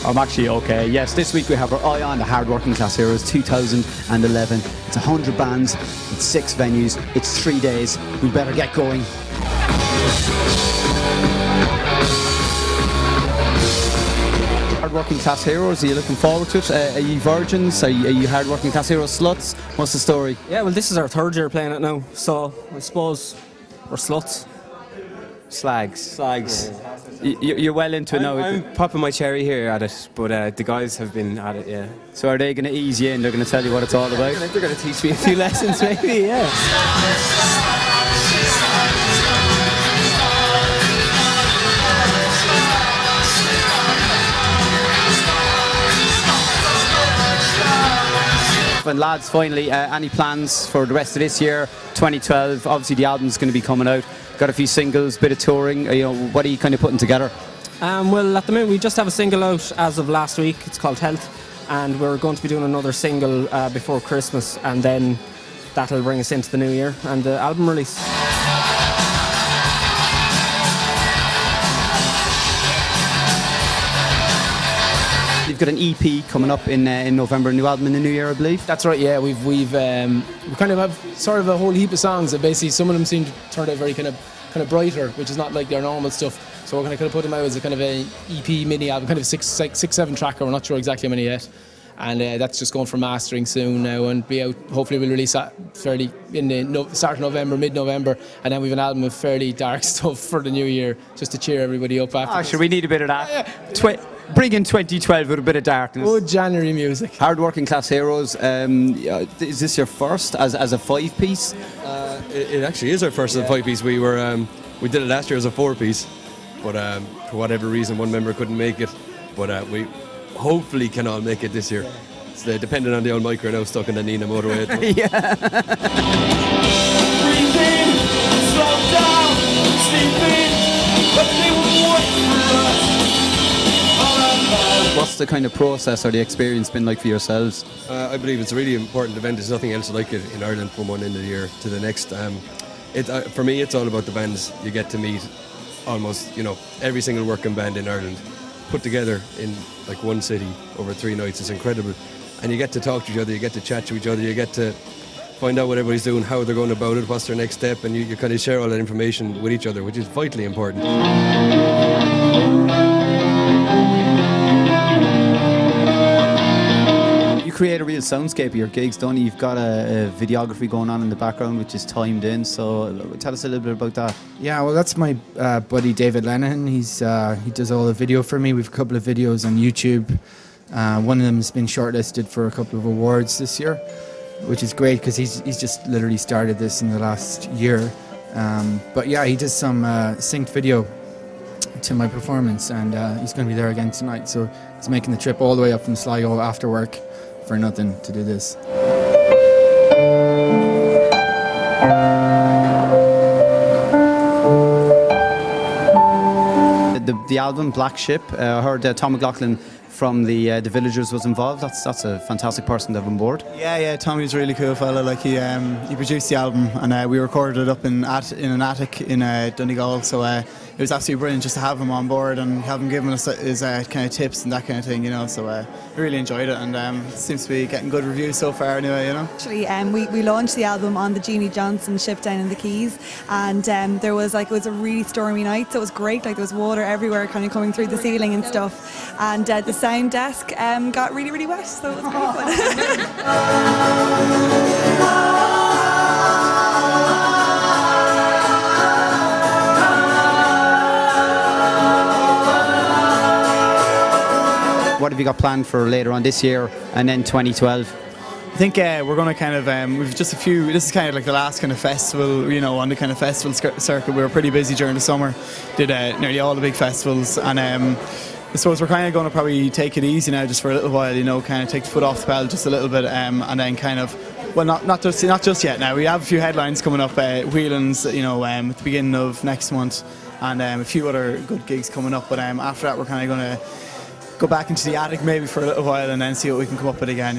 I'm actually okay. Yes, this week we have our eye on the Hard Working Class Heroes 2011. It's 100 bands, it's 6 venues, it's 3 days. We better get going. Hard Working Class Heroes, are you looking forward to it? Are you virgins? Are you Hard Working Class Heroes sluts? What's the story? Yeah, well, this is our 3rd year playing it now, so I suppose we're sluts. Slags. You're well into it now. I'm popping my cherry here at it, but the guys have been at it, yeah. So are they going to ease you in? They're going to tell you what it's all about? They're going to teach me a few lessons, maybe, yeah. And lads, finally, any plans for the rest of this year, 2012? Obviously the album's going to be coming out. Got a few singles, bit of touring. What are you kind of putting together? Well, at the moment we just have a single out as of last week. It's called Health, and we're going to be doing another single before Christmas, and then that'll bring us into the new year and the album release. You've got an EP coming up in November, a new album in the new year, I believe. That's right. Yeah, we kind of have sort of a whole heap of songs that basically some of them seem to turn out very kind of brighter, which is not like their normal stuff. So we're going to kind of put them out as a kind of an EP mini album, kind of 6-7 tracker. We're not sure exactly how many yet, and that's just going for mastering soon now and be out. Hopefully we'll release that fairly in the start of November, mid-November, and then we've an album of fairly dark stuff for the new year, just to cheer everybody up after. Sure, we need a bit of that. Bring in 2012 with a bit of darkness. Good January music. Hard Working Class Heroes. Is this your first as a 5-piece? It actually is our first as a 5-piece. We did it last year as a 4-piece, but for whatever reason one member couldn't make it. But we hopefully can all make it this year. It's depending on the old micro now stuck in the Nina motorway. Yeah. Breathing, slow down, sleeping, but they will wait for us. What's the kind of process or the experience been like for yourselves? I believe it's a really important event. There's nothing else like it in Ireland from one end of the year to the next. For me, it's all about the bands. You get to meet almost, every single working band in Ireland put together in like one city over 3 nights. It's incredible. And you get to talk to each other, you get to chat to each other, you get to find out what everybody's doing, how they're going about it, what's their next step, and you kind of share all that information with each other, which is vitally important. Create a real soundscape of your gigs, don't you? You've got a videography going on in the background which is timed in, so tell us a little bit about that. Yeah, well, that's my buddy David Lennon. He does all the video for me. We've a couple of videos on YouTube. One of them has been shortlisted for a couple of awards this year, which is great because he's just literally started this in the last year. But yeah, he does some synced video to my performance, and he's going to be there again tonight, so he's making the trip all the way up from Sligo after work for nothing to do this. The album Black Ship, I heard Tom McLaughlin from the Villagers was involved. That's a fantastic person to have on board. Yeah, Tommy's a really cool fella. Like he produced the album, and we recorded it up in an attic in Donegal. So it was absolutely brilliant just to have him on board and have him giving us his kind of tips and that kind of thing, So we really enjoyed it, and it seems to be getting good reviews so far, anyway, Actually, we launched the album on the Jeannie Johnson ship down in the Keys, and it was a really stormy night, so it was great. Like there was water everywhere, kind of coming through the ceiling and stuff, and the sound desk got really, really wet, so it was great fun. What have you got planned for later on this year and then 2012? I think we're going to kind of, we've just a few, this is kind of like the last kind of festival, on the kind of festival circuit. We were pretty busy during the summer, did nearly all the big festivals, and I suppose we're kind of going to probably take it easy now just for a little while, kind of take the foot off the pedal just a little bit, and then kind of, well, not just yet now. We have a few headlines coming up, Whelan's, at the beginning of next month, and a few other good gigs coming up, but after that we're kind of going to go back into the attic maybe for a little while and then see what we can come up with again,